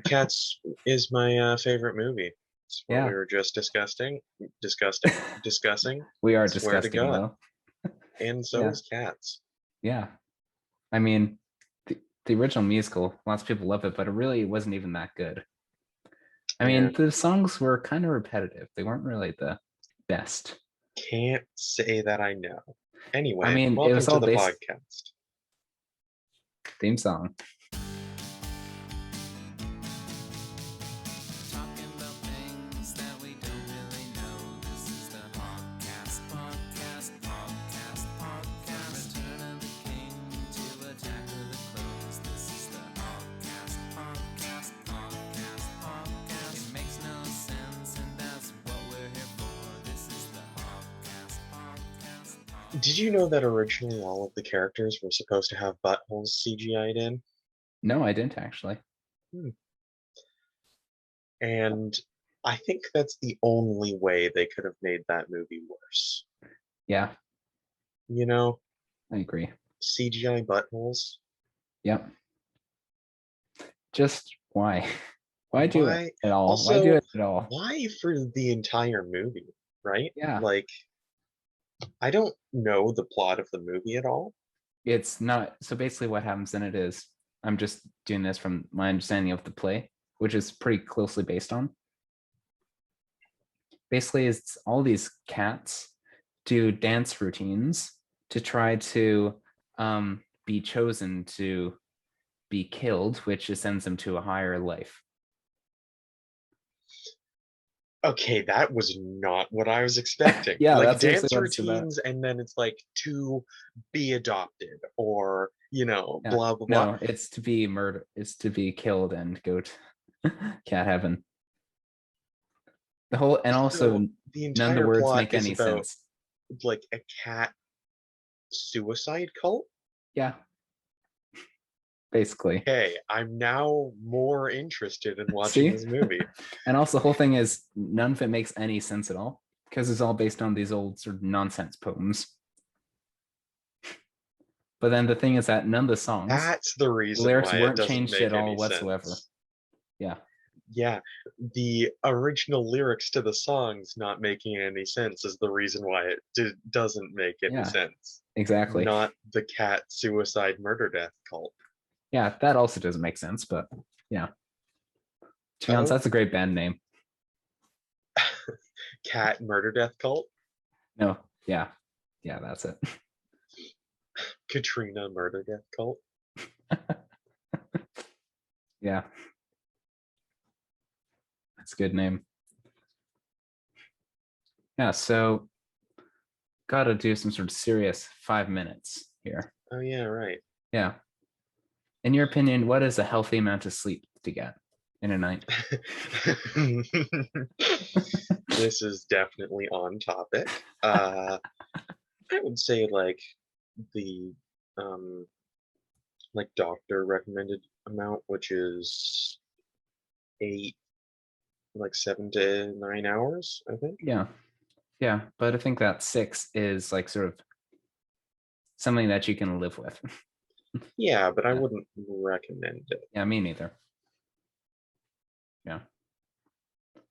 Cats is my favorite movie. It's what we Yeah, were just discussing. we are Swear to disgusting God. though. And so Yeah, is Cats. yeah. I mean, the original musical, lots of people love it, but it really wasn't even that good. I Yeah, mean, the songs were kind of repetitive. They weren't really the best. can't say that I know. I Anyway, mean, it welcome was to all the based podcast. theme song. Talking about things that we don't really know. This is the Pogcast. Return of the king to attack of the clothes. This is the Pogcast. It makes no sense, and that's what we're here for. This is the Podcast. Did you know that originally all of the characters were supposed to have buttholes CGI'd in? No, I didn't actually. Hmm. And I think that's the only way they could have made that movie worse. Yeah, You know, I agree. CGI buttholes. Yep. Just why? Why do it Why? at all? Why do Also, it at all? why for the entire movie, right? Yeah, Like, I don't know the plot of the movie at all. it's not. So basically, what happens in it is I'm just doing this from my understanding of the play, which is pretty closely based on. Basically, it's all these cats do dance routines to try to be chosen to be killed, which sends them to a higher life. Okay, that was not what I was expecting. Yeah, Like that's basically dance what it's about. routines, and then it's like to be adopted or, Yeah, blah, blah, blah. no, it's to be murdered. It's to be killed and go to cat heaven. The whole and So also the none of the entire words plot make is any about sense. like a cat suicide cult. Yeah, basically. Hey, I'm now more interested in watching See? this movie. And also the whole thing is none of it makes any sense at all because it's all based on these old sort of nonsense poems. But then the thing is that none of the songs, That's the the reason lyrics why it weren't doesn't changed at make all any whatsoever. sense. Yeah, Yeah, the original lyrics to the songs not making any sense is the reason why it doesn't make any yeah, sense. exactly. Not the cat suicide murder death cult. Yeah, that also doesn't make sense, but yeah. To be honest, Oh, that's a great band name. cat murder death cult? No, yeah, yeah, that's it. Katrina murder death cult? Yeah, that's a good name. Yeah, so got to do some sort of serious 5 minutes here. Oh yeah, right. Yeah. In your opinion, what is a healthy amount of sleep to get in a night? This is definitely on topic. I would say the um doctor recommended amount, which is eight, like 7 to 9 hours, I think. Yeah. Yeah. But I think that 6 is like sort of something that you can live with. Yeah, but I Yeah. wouldn't recommend it. Yeah, me neither. Yeah.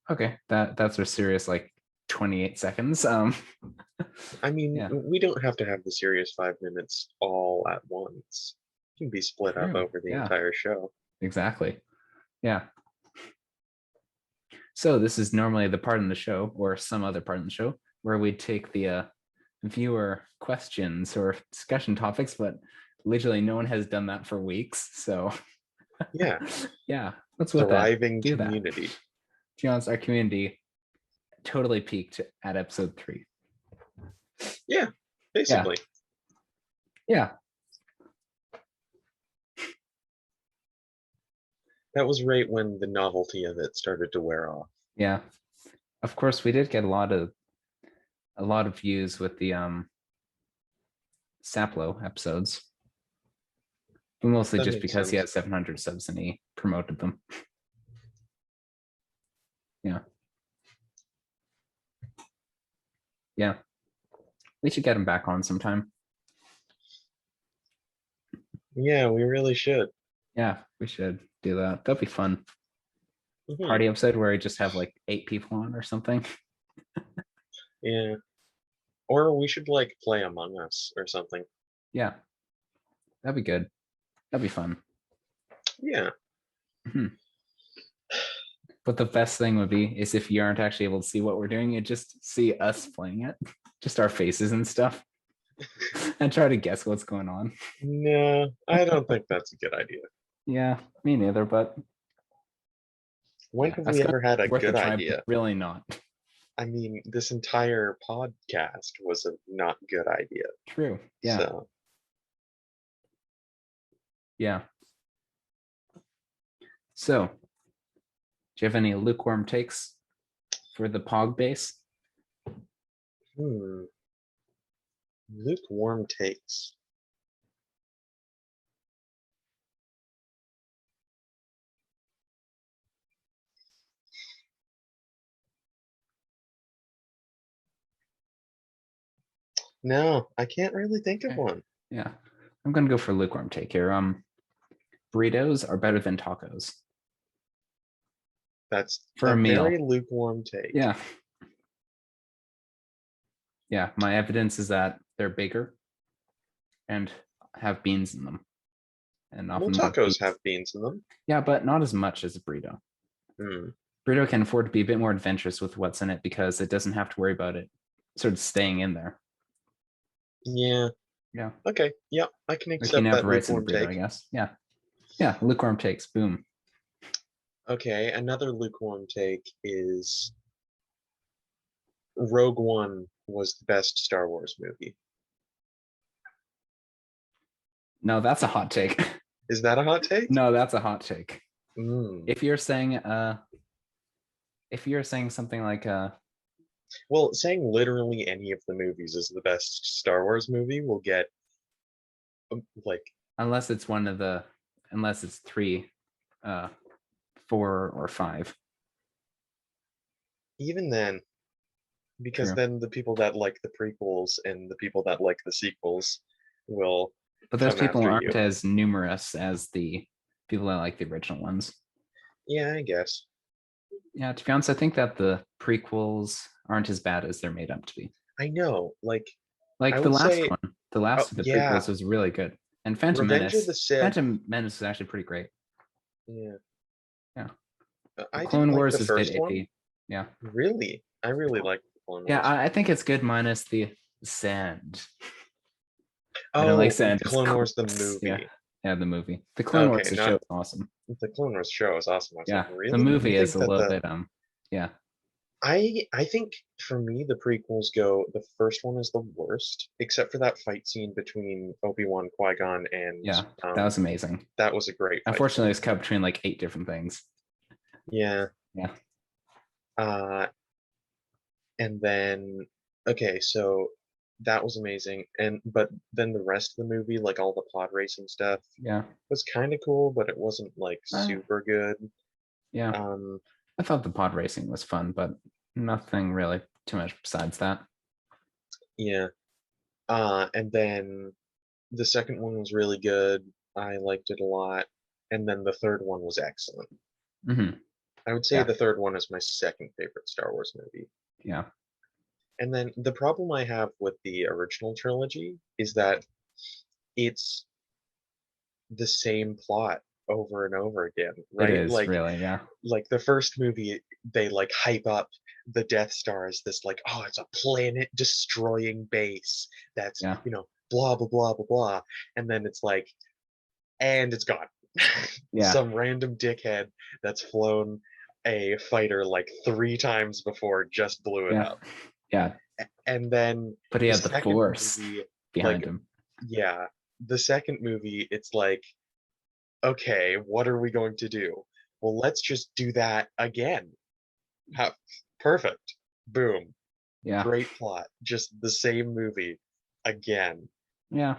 Okay. That's a serious like 28 seconds. I mean, Yeah. we don't have to have the serious 5 minutes all at once. It can be split up True. over the Yeah, entire show. exactly. Yeah. So this is normally the part in the show or some other part in the show where we take the viewer questions or discussion topics, but literally no one has done that for weeks. So Yeah, yeah, let's with that. thriving Do that. community. To be honest, our community totally peaked at episode 3. Yeah, Yeah. basically. Yeah. That was right when the novelty of it started to wear off. Yeah. Of course, we did get a lot of views with the Saplow episodes. Mostly That just makes because he sense. has 700 subs and he promoted them. Yeah. Yeah. We should get him back on sometime. Yeah, we really should. Yeah, we should do that. That'd be fun. Mhm. party episode where we just have like 8 people on or something. Yeah. Or we should like play Among Us or something. Yeah, that'd be good. That'd be fun. Yeah. Mhm. But the best thing would be is if you aren't actually able to see what we're doing, you just see us playing it, just our faces and stuff, and try to guess what's going on. No, I don't think that's a good idea. Yeah, me neither. But When yeah, have that's we gonna ever had a be worth a good try. But idea? really not I mean, this entire podcast was a not good idea. true. Yeah, So, yeah. So, do you have any lukewarm takes for the Pog base? lukewarm takes. No, I can't really think of Okay. one. Yeah, I'm gonna go for lukewarm take here. Burritos are better than tacos That's for a a meal. very lukewarm take. Yeah. Yeah, my evidence is that they're bigger and have beans in them. And Well, often more tacos beans. have beans in them. Yeah, but not as much as a burrito. Hmm. Burrito can afford to be a bit more adventurous with what's in it because it doesn't have to worry about it sort of staying in there. Yeah. Yeah. Okay. Yeah, I can Like you accept never that rice in a lukewarm burrito, I take. guess. Yeah. Yeah. Lukewarm takes. Boom. Okay, another lukewarm take is Rogue One was the best Star Wars movie. No, that's a hot take. Is that a hot take? No, that's a hot take. Mm. If you're saying something like Well, saying literally any of the movies is the best Star Wars movie will get like unless it's unless it's 3, 4, or 5. even then, because True. then the people that like the prequels and the people that like the sequels will But those come people after aren't you. as numerous as the people that like the original ones. Yeah, I guess. Yeah, to be honest, I think that the prequels aren't as bad as they're made up to be. I know. Like I Like the would last say, one, the oh last of the yeah, prequels was really good. And Revenge of the Sith. Phantom Menace is actually pretty great. Yeah, Yeah. The I didn't Clone like the Wars is a bit first one. iffy. Yeah. Really, I really like the Clone Yeah, Wars. I think it's good minus the sand. I don't Oh, like sand. It's Clone Wars the gross. movie. Yeah, the movie. The Clone Wars, Okay, the show not is awesome. the Clone Wars show is awesome. I was like, Yeah, the really? You movie think is a that little the bit yeah. I think for me the prequels go the first one is the worst, except for that fight scene between Obi-Wan, Qui-Gon, and Yeah, that was amazing. that was a great fight Unfortunately, scene. it's cut between like 8 different things. Yeah. Yeah. And then okay, so that was amazing. But then the rest of the movie, like all the pod racing stuff, Yeah. was kind of cool, but it wasn't like super good. Yeah. Um, I thought the pod racing was fun, but nothing really too much besides that. yeah. And then the second one was really good. I liked it a lot. And then the third one was excellent. Mm-hmm. I would say Yeah. the third one is my second favorite Star Wars movie. Yeah. And then the problem I have with the original trilogy is that it's the same plot over and over again, It right? is really, yeah. Like the first movie, they like hype up the Death Star as this like, oh, it's a planet destroying base that's, Yeah. blah blah blah blah blah. And then it's like, and it's gone. Yeah. Some random dickhead that's flown a fighter like 3 times before just blew it Yeah. up. Yeah. And then But he the had the second force movie, behind like, him. yeah, the second movie, it's like, okay, what are we going to do? Well, let's just do that again. Perfect. Boom. Yeah. Great plot. Just the same movie again. Yeah.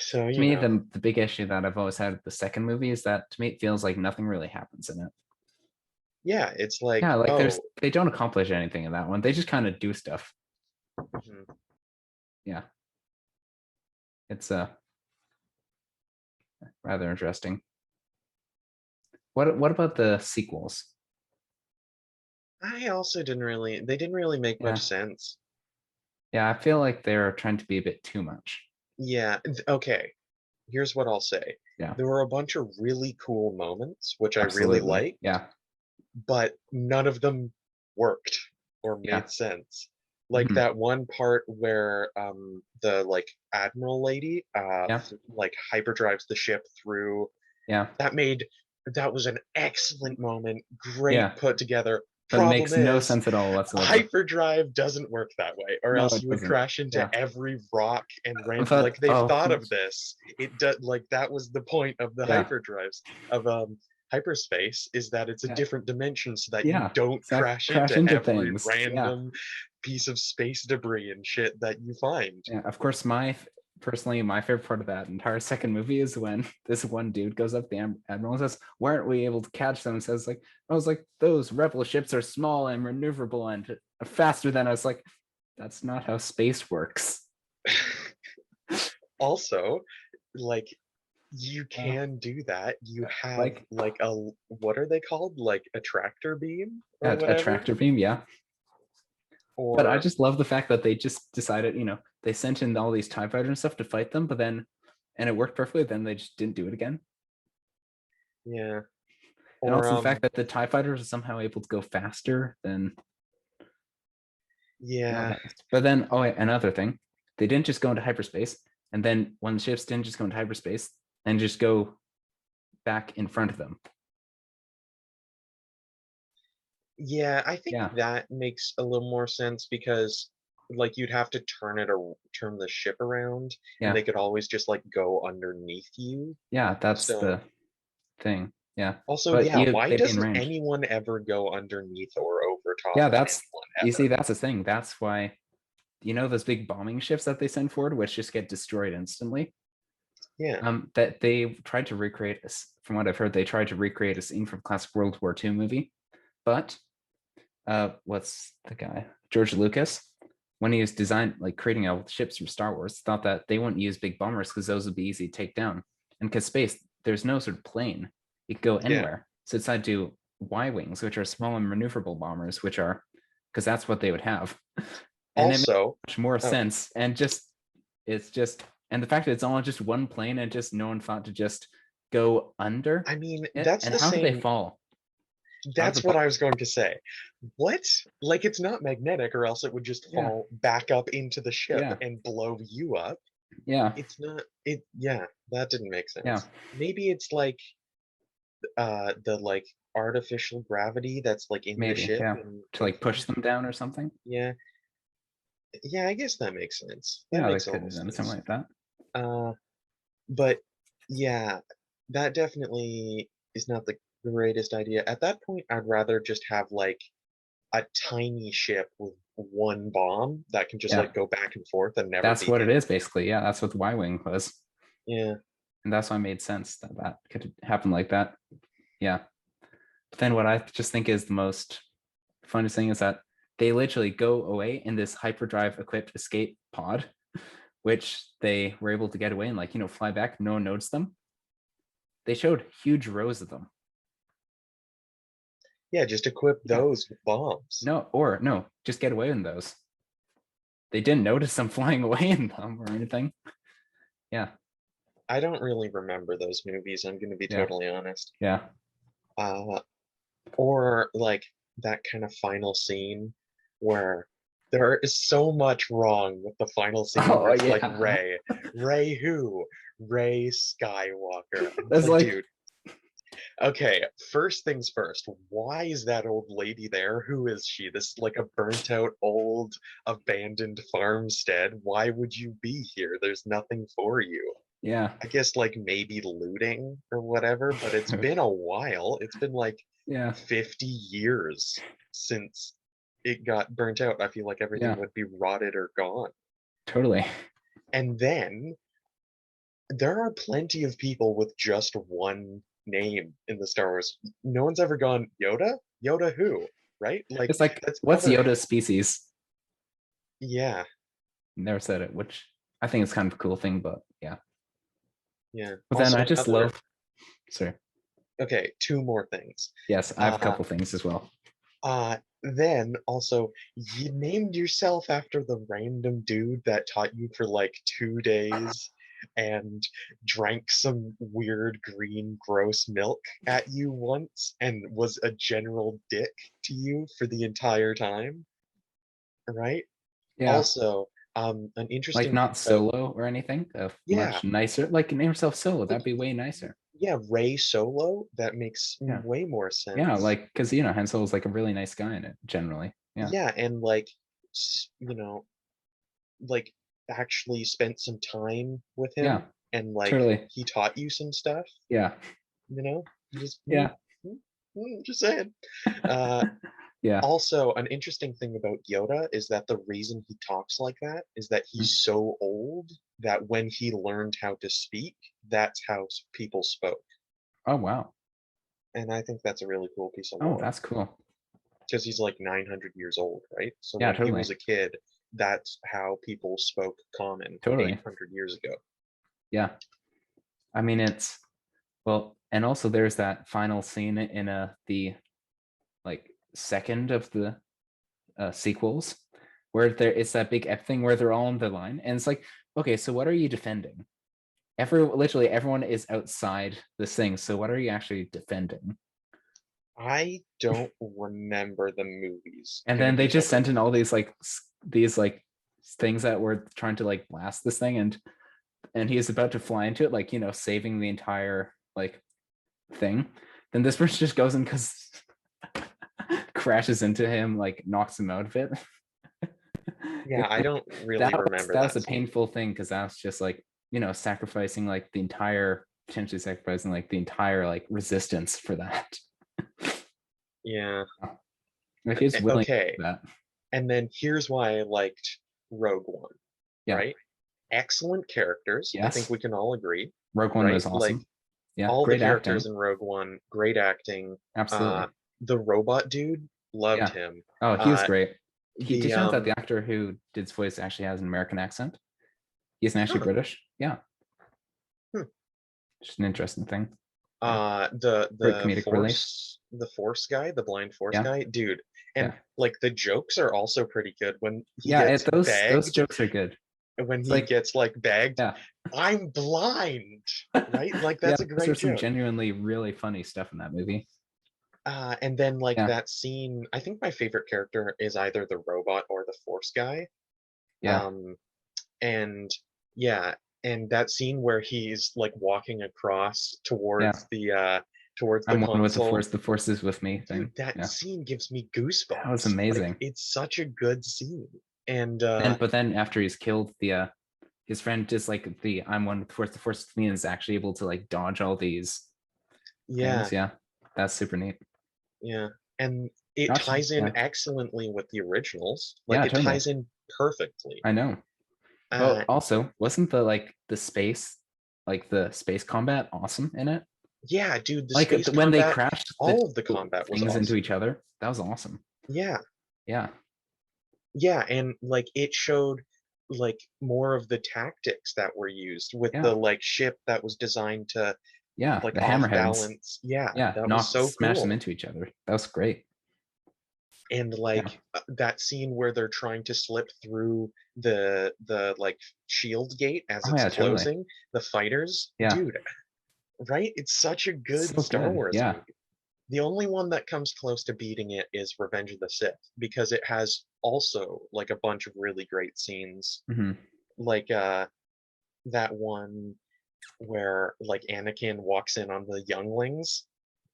So, To me, the big issue that I've always had with the second movie is that to me it feels like nothing really happens in it. yeah, it's like, Yeah, like oh, they don't accomplish anything in that one. They just kind of do stuff. mhm. Yeah. It's rather interesting. What about the sequels? I also they didn't really make Yeah. much sense. Yeah, I feel like they're trying to be a bit too much. Yeah, okay. Here's what I'll say. Yeah, There were a bunch of really cool moments, which I really absolutely. liked, Yeah. but none of them worked or Yeah. made sense. Like Mhm. that one part where the like admiral lady Yeah. like hyperdrives the ship through. Yeah. That made that was an excellent moment, great Yeah. put together. But it Problem makes no is, sense at all whatsoever. hyperdrive doesn't work that way, or No, else it you would doesn't. crash into Yeah. every rock and random. Like But they've oh thought of this. It does like that was the point of the yeah. hyperdrives of hyperspace is that it's a Yeah. different dimension so that you Yeah. don't Exactly. crash Crash into into every things. Yeah. random piece of space debris and shit that you find. Yeah. Of course, personally, my favorite part of that entire second movie is when this one dude goes up the admiral and says, "Why aren't we able to catch them?" And says, "Like I was like, those rebel ships are small and maneuverable and faster than us." Like, that's not how space works. Also, like you Uh, can do that. You have like like a what are they called? Like a tractor beam or a whatever? tractor beam, yeah. But I Or just love the fact that they just decided, they sent in all these TIE fighters and stuff to fight them, but then, and it worked perfectly. Then they just didn't do it again. yeah. And Or also the fact that the TIE fighters are somehow able to go faster than yeah. But then, oh, wait, another thing, they didn't just go into hyperspace. And then when the ships didn't just go into hyperspace and just go back in front of them. Yeah, I think Yeah. that makes a little more sense because like you'd have to turn the ship around and Yeah. they could always just like go underneath you. Yeah. That's So the thing. Yeah. also, But yeah, why they'd be in doesn't range. anyone ever go underneath or over top Yeah. of That's, anyone you see, ever? that's the thing. That's why, those big bombing ships that they send forward, which just get destroyed instantly. Yeah. That they tried to recreate this, from what I've heard, they tried to recreate a scene from classic World War II movie. But what's the guy? George Lucas, when he was creating all the ships from Star Wars, thought that they wouldn't use big bombers because those would be easy to take down. And because space, there's no sort of plane. You could go Yeah. anywhere. So it decided to do Y-wings, which are small and maneuverable bombers, which are, because that's what they would have. And it makes Also, much more oh, sense. And and the fact that it's all just one plane and just no one thought to just go under I mean, it. And how do they fall? How do that's the what I was going to say. What? Like it's not magnetic or else it would just Yeah, fall back up into the ship yeah, and blow you up. yeah, It's not it yeah, that didn't make yeah. sense. Maybe it's like the like artificial gravity that's like in the Maybe, ship yeah. and To it like push them down or something. yeah. Yeah, I guess that makes sense. That Yeah, they makes a could little have done something sense. like that. Uh but yeah, that definitely is not the greatest idea. At that point, I'd rather just have like a tiny ship with one bomb that can just Yeah, like go back and forth and never that's be what it hit. is basically. Yeah, that's what the Y-wing was, Yeah. and that's why it made sense that that could happen like that. Yeah. But then what I just think is the most funniest thing is that they literally go away in this hyperdrive equipped escape pod, which they were able to get away and fly back. No one noticed them. They showed huge rows of them. Yeah, just equip Yeah. those with bombs. No, just get away in those. They didn't notice them flying away in them or anything. Yeah. I don't really remember those movies, I'm gonna be Yeah. totally honest. Yeah. Uh, or like that kind of final scene where there is so much wrong with the final scene where Oh it's like yeah. Ray who? Ray Skywalker. And it's That's like, like dude, okay, first things first, why is that old lady there? Who is she? This like a burnt out old abandoned farmstead. Why would you be here? There's nothing for you. yeah. I guess like maybe looting or whatever, but it's been a while. It's been like Yeah. 50 years since it got burnt out. I feel like everything Yeah. would be rotted or gone. Totally. And then there are plenty of people with just one name in the Star Wars. No one's ever gone Yoda? Yoda who? Right? Like It's like, that's what's another Yoda's species? yeah, Never said it, which I think is kind of a cool thing, but yeah. yeah. But then Also I just another love sorry. Okay, two more things. Yes, I have a Uh, couple things as well. then also, you named yourself after the random dude that taught you for like 2 days and drank some weird green gross milk at you once and was a general dick to you for the entire time, right? Yeah, Also, an like interesting thing not about, Solo or anything. yeah, Much nicer. Like name yourself Solo. like, That'd be way nicer. yeah, Ray Solo, that makes Yeah, way more yeah. sense. Like because Han Solo's like a really nice guy in it generally. Yeah, Yeah, and like, you know, like actually spent some time with yeah. him and like Totally. he taught you some stuff, Yeah, you know? Just yeah, just saying. Uh yeah. Also, an interesting thing about Yoda is that the reason he talks like that is that Mm. he's so old that when he learned how to speak, that's how people spoke. Oh wow. And I think that's a really cool piece of Oh, lore that's cool. because he's like 900 years old, right? So Yeah, when he totally, was a kid, that's how people spoke common totally. 800 years ago. Yeah. I mean, it's well, and also there's that final scene in the like second of the sequels where there it's that big ep thing where they're all on the line, and it's like, okay, so what are you defending? Literally everyone is outside this thing. So what are you actually defending? I don't remember the movies. And Can then you they please help just me sent with in that? all these these like things that were trying to like blast this thing, and he is about to fly into it, like saving the entire like thing. Then this person just goes in because crashes into him, like knocks him out of it. Yeah, I don't really remember That was that a scene. painful thing because that's just like sacrificing like the entire potentially sacrificing like the entire like resistance for that. Yeah. Like he's willing to Okay. do that. And then here's why I liked Rogue One, Yeah. right? Excellent characters. I think Yes. we can all agree, Rogue One right? was Like awesome. Yeah. all the Great characters acting. in Rogue One, great acting. Absolutely. The robot dude, loved Yeah. him. Oh, he was Uh, great. Did the you know that the actor who did his voice actually has an American accent? He isn't actually huh, British. Yeah. hmm. Just an interesting thing. Yeah. The Great comedic relief. the Force guy, the blind Force Yeah. guy, dude. And Yeah. like the jokes are also pretty good when he Yeah. gets Those bagged, jokes are good. and when It's he like, gets like bagged, yeah. I'm blind, right? Like Yeah, that's a those are great some joke. genuinely really funny stuff in that movie. And then like Yeah. that scene, I think my favorite character is either the robot or the Force guy. Yeah. Um, and yeah, and that scene where he's like walking across Yeah. towards the I'm one with the console. force. The force is with me Dude, thing. that Yeah. scene gives me That was goosebumps. Like amazing. it's such a good scene. And But then after he's killed, the his friend just like the I'm one with the force with me is actually able to like dodge all these yeah, things. Yeah. That's super neat. yeah. And it Not ties in yeah. excellently with the originals. Like Yeah, it totally. ties in perfectly. I know. Uh But also, wasn't the space combat awesome in it? yeah, dude, the Like space when they combat, crashed the all of the two combat was things into awesome. each other, that was awesome. Yeah. Yeah. Yeah, and like it showed like more of the tactics that were used with Yeah. the like ship that was designed to Yeah. like The off hammerheads. balance. Yeah, Yeah. that was so Smash them cool. into each other. That was great. And Yeah. like that scene where they're trying to slip through the like shield gate as Oh it's yeah, totally. closing, the fighters, Yeah. dude, right? It's such a It's good so Star good. Wars Yeah. movie. The only one that comes close to beating it is Revenge of the Sith because it has also like a bunch of really great scenes. Hmm. Like that one where like Anakin walks in on the younglings.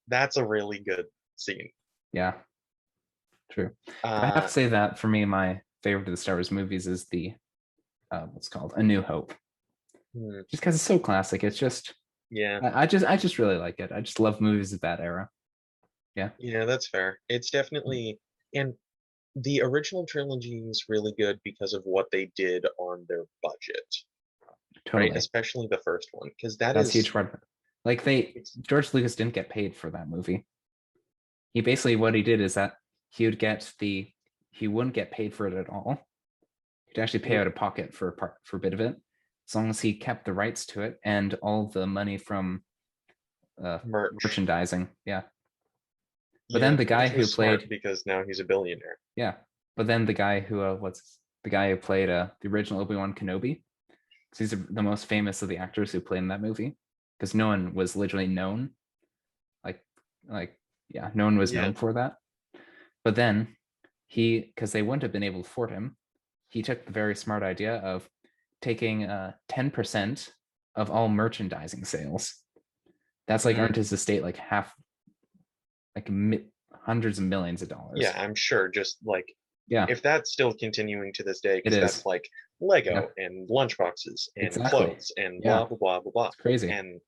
That's a really good scene. Yeah. True. But I have Uh to say that for me, my favorite of the Star Wars movies is the what's called A New Hope. hmm, Just because it's so classic. It's just yeah. I just really like it. I just love movies of that era. Yeah. Yeah, that's fair. It's definitely, and the original trilogy is really good because of what they did on their budget, right? Totally. Especially the first one, because that That's a huge is part of it. Like it's George Lucas didn't get paid for that movie. He basically what he did is that he would get the he wouldn't get paid for it at all. He'd actually pay mm, out of pocket for a bit of it, as long as he kept the rights to it and all the money from Merch. merchandising. Yeah. But Yeah, then the guy which who was smart played, because now he's a billionaire. yeah. But then the guy who played the original Obi-Wan Kenobi, because he's the most famous of the actors who played in that movie, because no one was literally known, like yeah, no one was Yeah. known for that. But then because they wouldn't have been able to afford him, he took the very smart idea of taking 10% of all merchandising sales. That's like earned his estate like hundreds of millions of dollars. Yeah, I'm sure. Just like Yeah, if that's still continuing to this day, it because is. that's like Lego Yeah. and lunchboxes and Exactly. clothes and Yeah. blah blah blah blah blah. It's crazy. And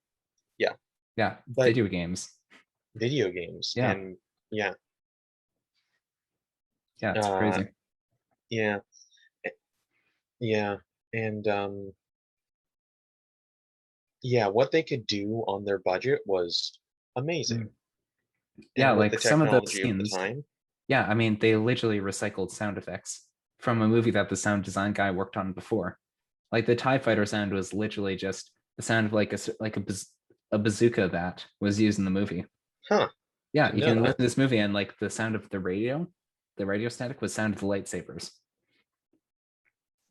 Yeah, but video games. video games Yeah. and yeah, Yeah, it's uh, crazy. yeah, yeah, and yeah, what they could do on their budget was amazing. Yeah, And with the like some of those technology of the scenes. time, Yeah, I mean, they literally recycled sound effects from a movie that the sound design guy worked on before. Like the TIE fighter sound was literally just the sound of like a bazooka that was used in the movie. huh? Yeah, Didn't you know can that. listen to this movie and like the sound of the radio static was sound of the lightsabers.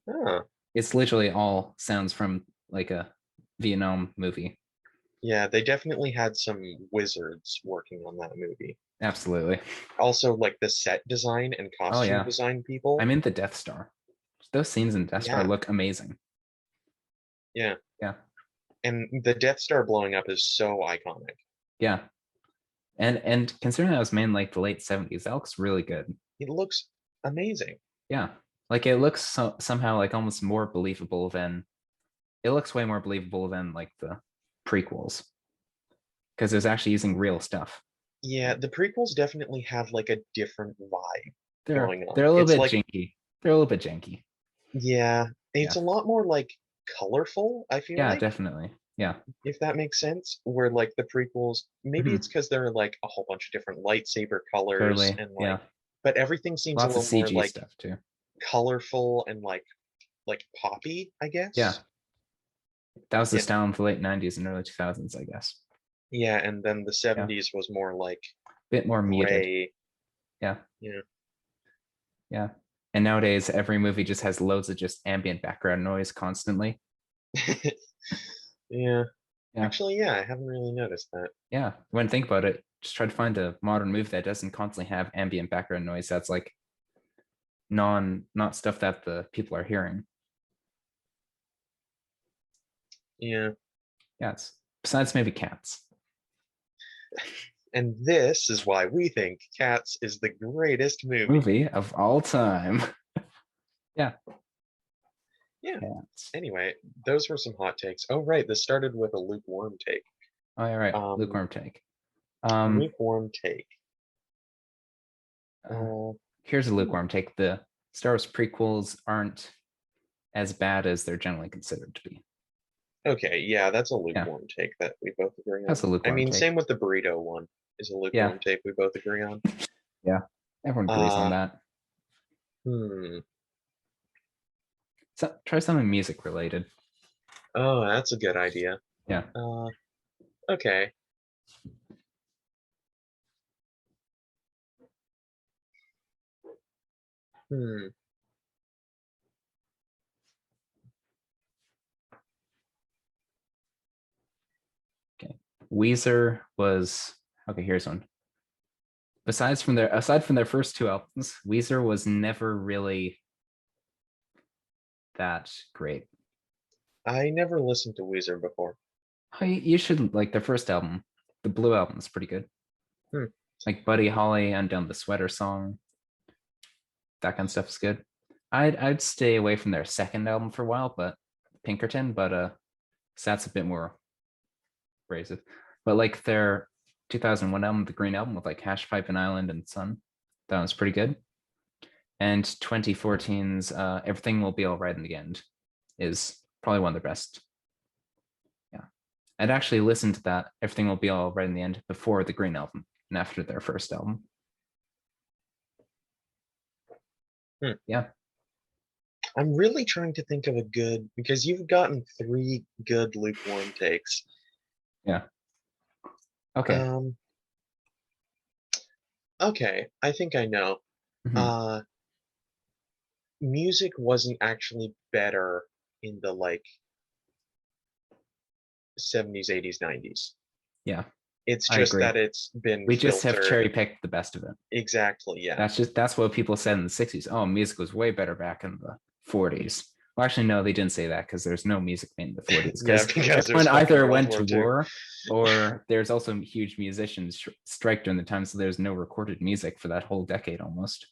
Huh. It's literally all sounds from like a Vietnam movie. Yeah, they definitely had some wizards working on that movie. Absolutely. Also, like the set design and Oh costume yeah. design people. I'm in the Death Star. Those scenes in Death Star Yeah, look amazing. yeah. Yeah. And the Death Star blowing up is so iconic. Yeah. And considering that was made in like the late 70s, that looks really good. It looks amazing. Yeah. Like it looks somehow like almost more believable than it looks way more believable than like the prequels. Because it was actually using real stuff. Yeah, the prequels definitely have like a different vibe going on. They're a little It's bit like, janky. They're a little bit janky. yeah, it's Yeah. a lot more like colorful, I feel Yeah, like, definitely. Yeah. if that makes sense. Where like the prequels, maybe Mhm. it's because there are like a whole bunch of different lightsaber colors Totally. and Yeah. like, but everything seems a Lots of little more CG like stuff too. colorful and like poppy, I guess. Yeah. That was the Yeah. style in the late 90s and early 2000s, I guess. Yeah, and then the 70s was more like Bit more muted. gray. Yeah. Yeah. Yeah. And nowadays, every movie just has loads of just ambient background noise constantly. Yeah. Yeah. Actually, yeah, I haven't really noticed that. Yeah. When you think about it, just try to find a modern movie that doesn't constantly have ambient background noise that's like not stuff that the people are hearing. Yeah. Yeah. Besides maybe Cats. And this is why we think Cats is the greatest movie. Of all time. Yeah. Yeah. Cats. Anyway, those were some hot takes. Oh, right. This started with a lukewarm take. Oh, yeah, right. Lukewarm take. Lukewarm take. Here's a lukewarm take. The Star Wars prequels aren't as bad as they're generally considered to be. Okay, yeah, that's a lukewarm take that we both agree on. That's a lukewarm I mean, take. same with the burrito one is a lukewarm take we both agree on. Yeah, everyone agrees on that. So try something music related. Oh, that's a good idea. Yeah. Okay. Okay. Weezer was okay. Here's one. Aside from their first two albums, Weezer was never really that great. I never listened to Weezer before. You should like their first album. The Blue album is pretty good. Like Buddy Holly and Down the Sweater song. That kind of stuff is good. I'd stay away from their second album for a while, but Pinkerton, but so that's a bit more abrasive. But like their 2001 album, the Green Album with like Hash Pipe and Island and Sun, that was pretty good. And 2014's Everything Will Be All Right in the End is probably one of their best. Yeah, I'd actually listened to that Everything Will Be All Right in the End before the Green Album and after their first album. Yeah. I'm really trying to think of a good, because you've gotten 3 good lukewarm takes. Yeah. Okay. Um, okay, I think I know. Mhm. Uh, music wasn't actually better in the like 70s, 80s, 90s. Yeah, It's I just agree. that it's been We just have filtered. cherry picked the best of it. Exactly, yeah. That's what people said in the 60s. Oh, music was way better back in the 40s. Well, actually, no, they didn't say that because there's no music made in the 40s Yeah, because because there's everyone fucking either World went War to II. war or there's also huge musicians strike during the time, so there's no recorded music for that whole decade almost.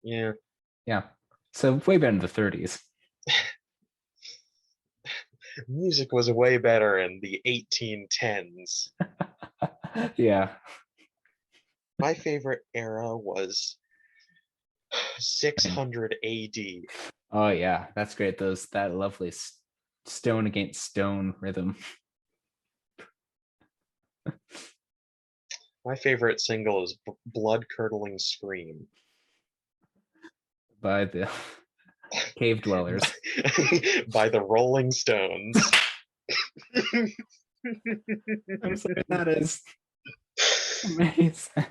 Yeah. Yeah, so way better in the 30s. Music was way better in the 1810s. Yeah. My favorite era was Same. 600 AD. Oh yeah, that's great. That lovely stone against stone rhythm My favorite single is Blood Curdling Scream by the cave dwellers. by the Rolling Stones. I'm sorry, that is amazing.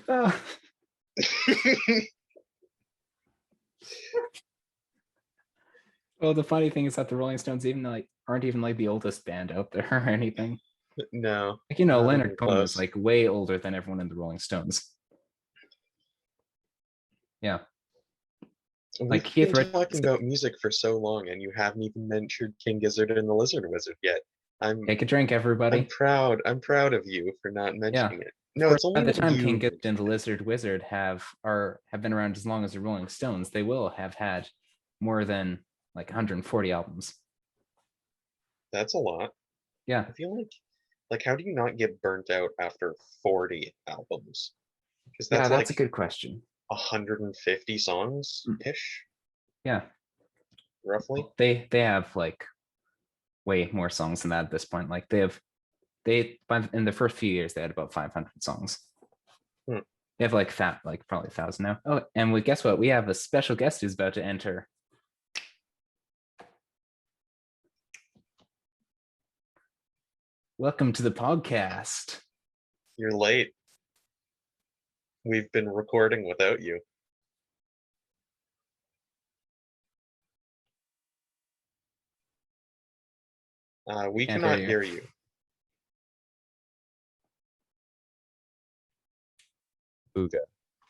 Oh. Well, the funny thing is that the Rolling Stones even like aren't even like the oldest band out there or anything. No, Like not even Leonard Cohen is close. like way older than everyone in the Rolling Stones. Yeah, like We've Keith been Richards. talking about music for so long, and you haven't even mentioned King Gizzard and the Lizard Wizard yet. I'm Take a drink, I'm everybody. proud. I'm proud of you for not Yeah. mentioning it. Of No, course, it's by only the that time King you Gizzard and the Lizard Wizard have been around as long as the Rolling Stones, they will have had more than like 140 albums. that's a lot. Yeah. I feel like how do you not get burnt out after 40 albums? Because Yeah, that's that's like a good question. 150 songs Mm. ish, Yeah. roughly. They have like way more songs than that at this point. Like in the first few years they had about 500 songs. Hmm. They have like probably 1,000 now. Oh, and guess what? We have a special guest who's about to enter. Welcome to the podcast. You're late. We've been recording without you. We Can't hear cannot you. hear you. Booga.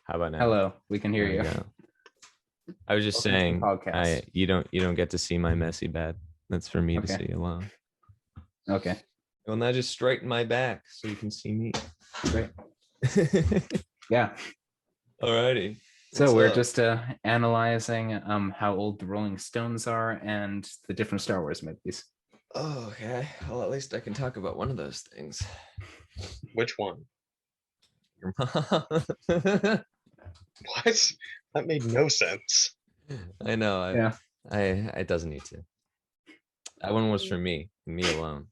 How about now? Hello, we can hear There we you. go. I was just Welcome to the saying, podcast. you don't get to see my messy bed. That's for me to Okay. see alone. Okay, Well, now just straighten my back so you can see me. great. Yeah. Alrighty. So What's we're up? just analyzing how old the Rolling Stones are and the different Star Wars movies. Oh, okay. Well, at least I can talk about one of those things. Which one? Your mom. What? That made no sense. I know. Yeah. It doesn't need to. That one was for me alone.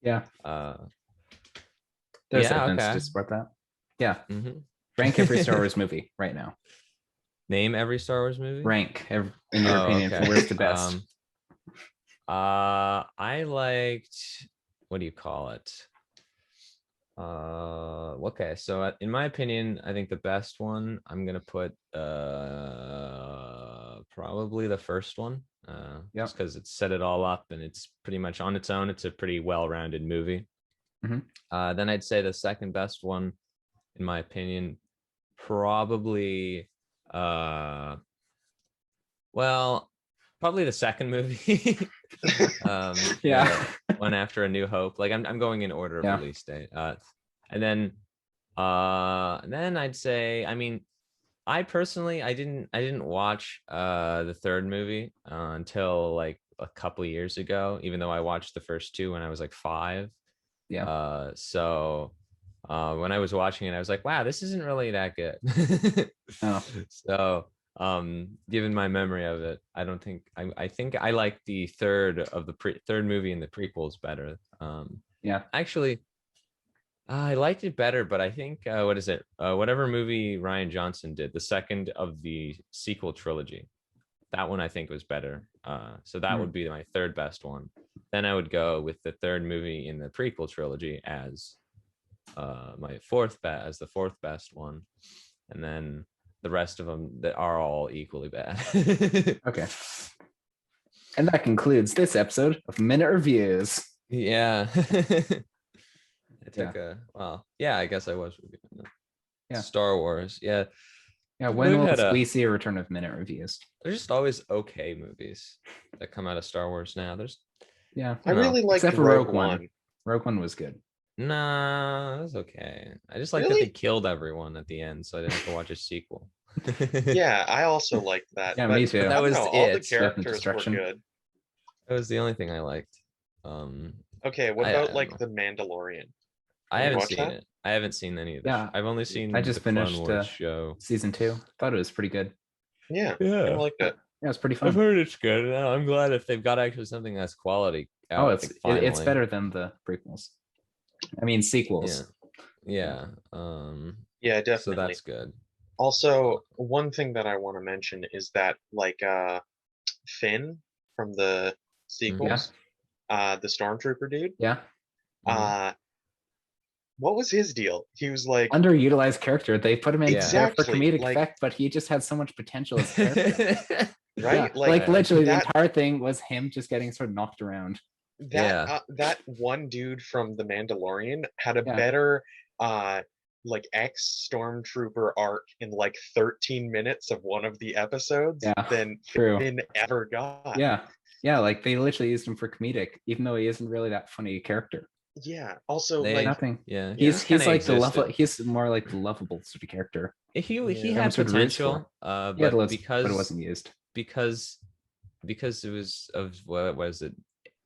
Yeah. Uh, There's yeah. evidence Okay. to support that. Yeah. Mm-hmm. Rank every Star Wars movie right now. Name every Star Wars movie. Rank in your opinion from worst to best. I liked, what do you call it? Okay, so in my opinion, I think the best one I'm gonna put probably the first one. Yep. Just because it set it all up and it's pretty much on its own. It's a pretty well-rounded movie. Mhm. Then I'd say the second best one, in my opinion, probably well, probably the second movie. Yeah. The one after A New Hope. Like I'm going in order of Yeah. release date. And then I'd say, I mean, I personally I didn't watch the third movie until like a couple years ago, even though I watched the first two when I was like 5. Yeah. So when I was watching it, I was like, wow, this isn't really that good. Oh. So given my memory of it, I think I like the third movie in the prequels better. Yeah. Actually, I liked it better, but I think what is it? Whatever movie Ryan Johnson did, the second of the sequel trilogy. that one I think was better. So that would be my third best one. Then I would go with the third movie in the prequel trilogy as my the fourth best one, and then the rest of them that are all equally bad. Okay. And that concludes this episode of Minute Reviews. Yeah. I took I guess I was reviewing Star Wars. Yeah. Yeah, when We've will had we see a return of Minute Reviews? There's just always okay movies that come out of Star Wars now. I really liked except for Rogue Rogue One. Rogue One was good. Nah, it was okay. I just like that Really? they killed everyone at the end, so I didn't have to watch a sequel. Yeah, I also liked that. Yeah, but me too. I That don't was know, all the it. characters were Destruction. good. That was the only thing I liked. Okay, what I about don't like know. The Mandalorian? I you haven't watch seen that? it. I haven't seen any of this. Yeah, I've only seen I just the Clone finished Wars show. season 2. Thought it was pretty good. Yeah, I Yeah. liked it. Yeah, it's pretty I've fun. heard it's good. I'm glad if they've got actually something that's quality. Oh, Out, it's like, it's finally. better than the prequels. I mean sequels. Yeah. Yeah, So definitely. that's good. Also, one thing that I want to mention is that like Finn from the sequels, the stormtrooper dude, Yeah. what was his deal? He was like Underutilized character. They put him in there for Exactly, comedic like- effect, but he just had so much potential as a character. right? Yeah, Like literally the that entire thing was him just getting sort of knocked around. that one dude from The Mandalorian had a Yeah. better like ex stormtrooper arc in like 13 minutes of one of the episodes Yeah, than true. Finn ever got. Yeah, like they literally used him for comedic, even though he isn't really that funny a character. Yeah. Also, They- like Nothing. Yeah. He's kinda like the existed. he's more like the lovable sort of character. He Yeah. had Sort of roots for. potential, He had but loads, because but it wasn't used. because it was of what was it,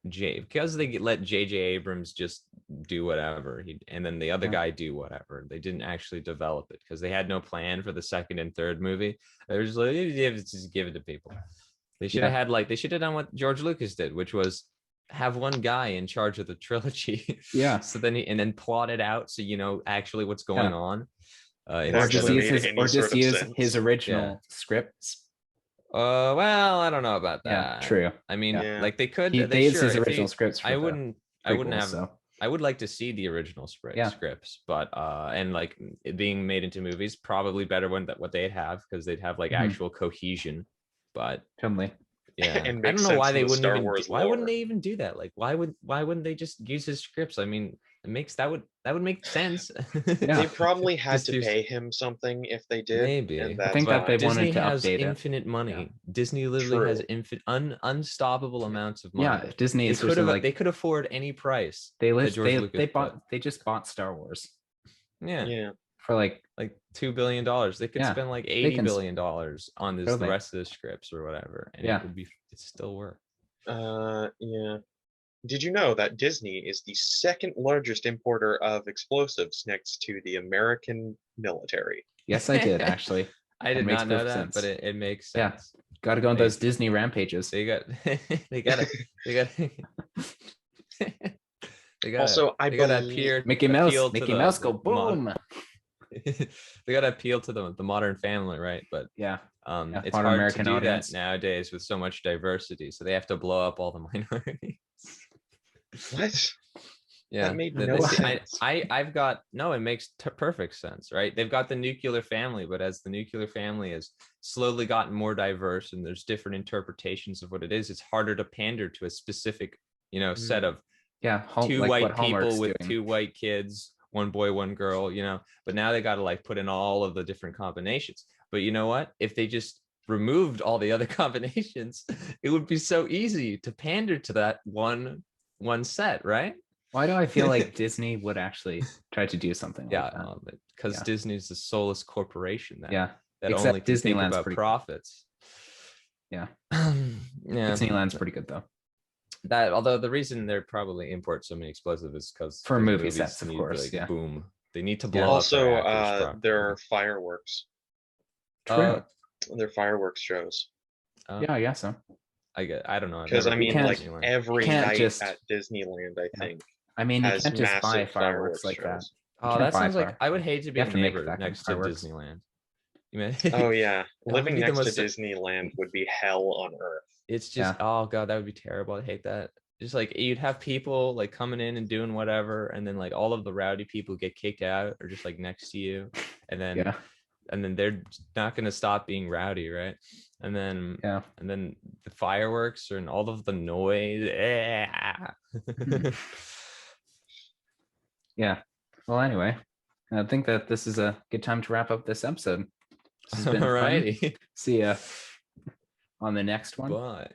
because they let J.J. Abrams just do whatever, and then the other guy do whatever. They didn't actually develop it because they had no plan for the second and third movie. They were just like, just give it to people. They should have had they should have done what George Lucas did, which was have one guy in charge of the trilogy. Yeah. So then plot it out so you know actually what's going on. Or Actually just use made any sort of use sense. his original scripts. Well, I don't know about that. Yeah, true. I mean, Yeah. like they could. They used his original scripts. For I wouldn't prequels, have. So. I would like to see the original scripts, but and like it being made into movies, probably better when what they'd have because they'd have like actual cohesion. But Totally. yeah, And I makes don't know why sense they in the wouldn't Star even. Wars Why wouldn't lore. they even do that? Like, why wouldn't they just use his scripts? I mean, that would make sense. Yeah. They probably had Just to use- pay him something if they did. Maybe. And I think that's that they why. wanted Disney to has update it. infinite money. Yeah. Disney literally has True. infinite, unstoppable amounts of money. Yeah, Disney They is could just have. like They could afford any price. they that George Lucas put. they just bought Star Wars Yeah. for like $2 billion. They could Yeah, spend like they $80 can billion on this the Totally. rest of the scripts or whatever, and Yeah. it still work. Yeah. Did you know that Disney is the second largest importer of explosives next to the American military? yes, I did actually. I did makes not know perfect that, sense. but it makes Yeah. sense. Got to go on They- those Disney rampages. They got they got they got Also, I they got to believe appear Mickey appeal to Mouse the go boom. they got to appeal to the modern family, right? But Yeah, Yeah, it's modern hard American to do audience. that nowadays with so much diversity, so they have to blow up all the minorities. what? Yeah, made the- no the- sense. I've got no. It makes perfect sense, right? They've got the nuclear family, but as the nuclear family has slowly gotten more diverse and there's different interpretations of what it is, it's harder to pander to a specific, set of yeah. two like white what Hallmark's people with doing. two white kids, one boy, one girl, But now they got to like put in all of the different combinations. But you know what? If they just removed all the other combinations, it would be so easy to pander to that one set, right? Why do I feel like Disney would actually try to do something Yeah, like that? because Yeah. Disney's the soulless corporation that Yeah, that except only can think Disneyland's about pretty cool. profits. Yeah. Yeah. Disneyland's pretty good though. That although the reason they're probably import so many explosives is because For movie sets, of course, yeah. Boom. They need to blow Yeah. up. Also, their actors properly. there are fireworks. True. They're fireworks shows. Yeah, I guess so. I don't know. I've Because never I been mean, to can't- like Disneyland. every can't night just- at Disneyland, I think, I mean, you has can't just buy massive fireworks like that. shows. You Oh, can't that buy sounds like fire- I would hate to be you a have to make neighbor that kind of next to fireworks. Disneyland. Oh yeah, That would living be the next to most. Disneyland would be hell on earth. It's just, Yeah. oh god, that would be terrible. I hate that. Just like you'd have people like coming in and doing whatever, and then like all of the rowdy people get kicked out or just like next to you, and then Yeah. they're not gonna stop being rowdy, right? And then Yeah. the fireworks and all of the noise. Yeah. Well, anyway, I think that this is a good time to wrap up this episode. This has been fun. Alrighty. See ya on the next one. Bye.